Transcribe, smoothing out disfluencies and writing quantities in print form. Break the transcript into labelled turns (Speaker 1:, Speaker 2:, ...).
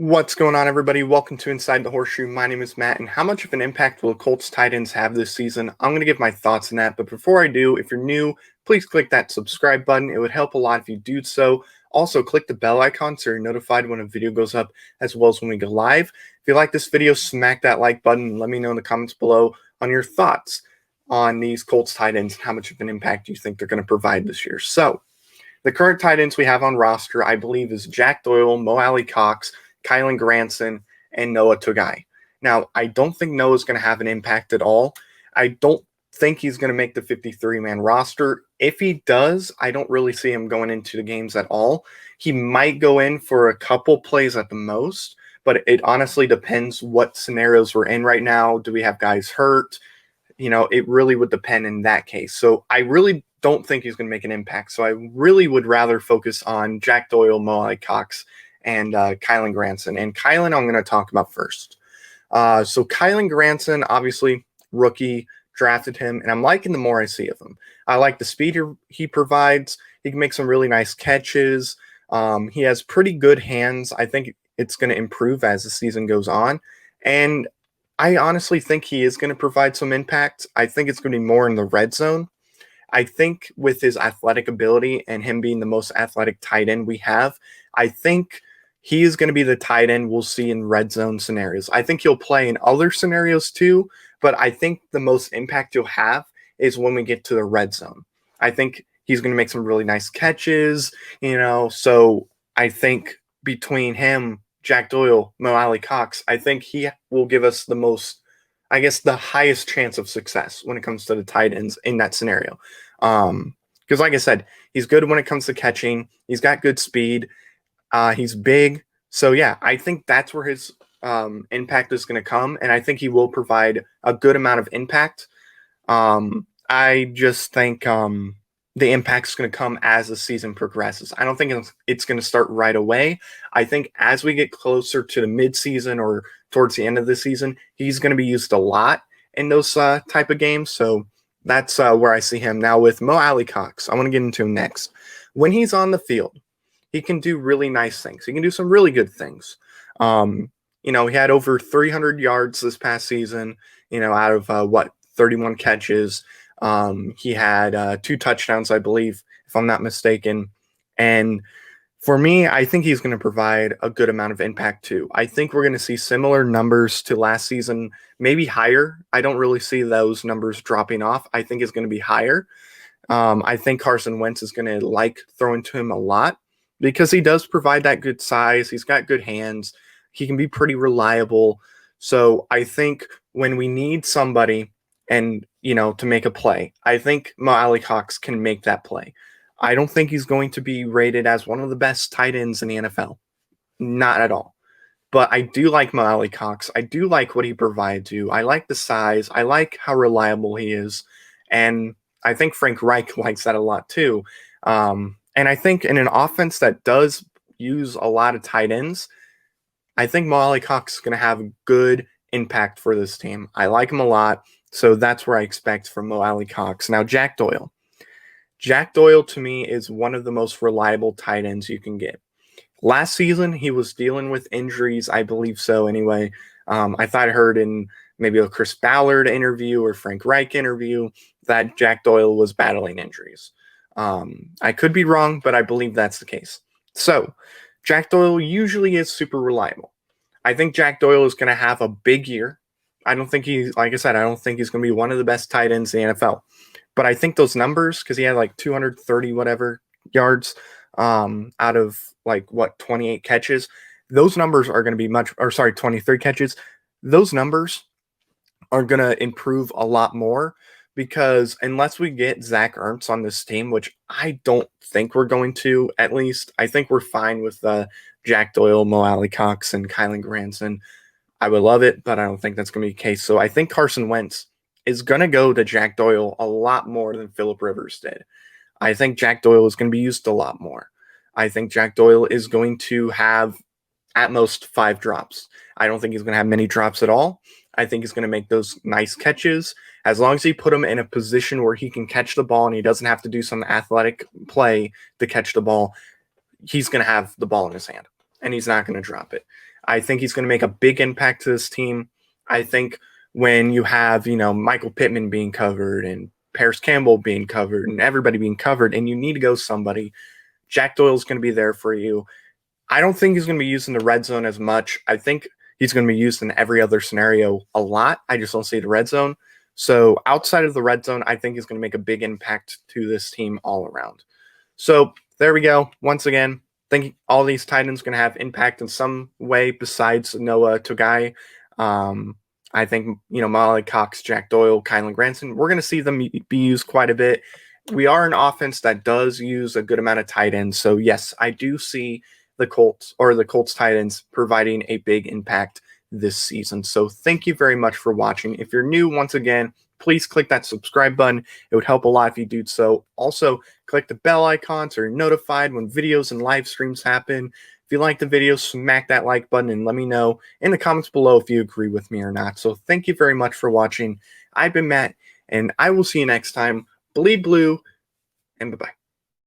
Speaker 1: What's going on, everybody? Welcome to Inside the Horseshoe. My name is Matt, and how much of an impact will the Colts Tight Ends have this season? I'm going to give my thoughts on that, but before I do, if you're new, please click that subscribe button. It would help a lot if you do so. Also, click the bell icon so you're notified when a video goes up, as well as when we go live. If you like this video, smack that like button and let me know in the comments below on your thoughts on these Colts Tight Ends and how much of an impact you think they're going to provide this year. So, the current tight ends we have on roster, I believe, is Jack Doyle, Alie-Cox, Kylan Granson, and Noah Togai. Now, I don't think Noah's going to have an impact at all. I don't think he's going to make the 53-man roster. If he does, I don't really see him going into the games at all. He might go in for a couple plays at the most, but it honestly depends what scenarios we're in right now. Do we have guys hurt? It really would depend in that case. So I really don't think he's going to make an impact. So I really would rather focus on Jack Doyle, Alie-Cox, and Kylan Granson. And Kylan, I'm going to talk about first. So Kylan Granson, obviously rookie, drafted him, and I'm liking the more I see of him. I like the speed he provides. He can make some really nice catches. He has pretty good hands. I think it's going to improve as the season goes on. And I honestly think he is going to provide some impact. I think it's going to be more in the red zone. I think with his athletic ability and him being the most athletic tight end we have, I think he is going to be the tight end we'll see in red zone scenarios. I think he'll play in other scenarios too, but I think the most impact he'll have is when we get to the red zone. I think he's going to make some really nice catches, so I think between him, Jack Doyle, Alie-Cox, I think he will give us the most, the highest chance of success when it comes to the tight ends in that scenario. Because like I said, he's good when it comes to catching. He's got good speed. He's big. So, yeah, I think that's where his impact is going to come, and I think he will provide a good amount of impact. I just think the impact is going to come as the season progresses. I don't think it's going to start right away. I think as we get closer to the midseason or towards the end of the season, he's going to be used a lot in those type of games. So that's where I see him. Now with Alie-Cox, I want to get into him next. When he's on the field, he can do really nice things. He can do some really good things. He had over 300 yards this past season, out of 31 catches. He had 2 touchdowns, I believe, if I'm not mistaken. And for me, I think he's going to provide a good amount of impact too. I think we're going to see similar numbers to last season, maybe higher. I don't really see those numbers dropping off. I think it's going to be higher. I think Carson Wentz is going to like throwing to him a lot because he does provide that good size. He's got good hands. He can be pretty reliable. So I think when we need somebody and, to make a play, I think Alie-Cox can make that play. I don't think he's going to be rated as one of the best tight ends in the NFL. Not at all. But I do like Alie-Cox. I do like what he provides you. I like the size. I like how reliable he is. And I think Frank Reich likes that a lot too. And I think in an offense that does use a lot of tight ends, I think Alie-Cox is going to have a good impact for this team. I like him a lot. So that's where I expect from Alie-Cox. Now, Jack Doyle. Jack Doyle, to me, is one of the most reliable tight ends you can get. Last season, he was dealing with injuries. I believe so anyway. I thought I heard in maybe a Chris Ballard interview or Frank Reich interview that Jack Doyle was battling injuries. I could be wrong, but I believe that's the case. So, Jack Doyle usually is super reliable. I think Jack Doyle is going to have a big year. I don't think like I said, I don't think he's going to be one of the best tight ends in the NFL. But I think those numbers, because he had like 230 whatever yards out of 28 catches, those numbers are going to be 23 catches. Those numbers are going to improve a lot more because unless we get Zach Ertz on this team, which I don't think we're going to, at least I think we're fine with Jack Doyle, Alie-Cox, and Kylan Granson. I would love it, but I don't think that's going to be the case. So I think Carson Wentz is going to go to Jack Doyle a lot more than Phillip Rivers did. I think Jack Doyle is going to be used a lot more. I think Jack Doyle is going to have at most 5 drops. I don't think he's going to have many drops at all. I think he's going to make those nice catches. As long as you put him in a position where he can catch the ball and he doesn't have to do some athletic play to catch the ball, he's going to have the ball in his hand. and he's not going to drop it. I think he's going to make a big impact to this team. I think when you have, Michael Pittman being covered and Paris Campbell being covered and everybody being covered, and you need to go somebody, Jack Doyle's going to be there for you. I don't think he's going to be used in the red zone as much. I think he's going to be used in every other scenario a lot. I just don't see the red zone. So outside of the red zone, I think he's going to make a big impact to this team all around. So there we go. Once again, I think all these tight ends going to have impact in some way besides Noah Togai. I think, Alie-Cox, Jack Doyle, Kylan Granson, we're going to see them be used quite a bit. We are an offense that does use a good amount of tight ends. So, yes, I do see the Colts Tight Ends providing a big impact this season. So thank you very much for watching. If you're new, once again, please click that subscribe button. It would help a lot if you do so. Also, click the bell icon so you're notified when videos and live streams happen. If you like the video, smack that like button and let me know in the comments below if you agree with me or not. So thank you very much for watching. I've been Matt, and I will see you next time. Bleed blue, and bye-bye.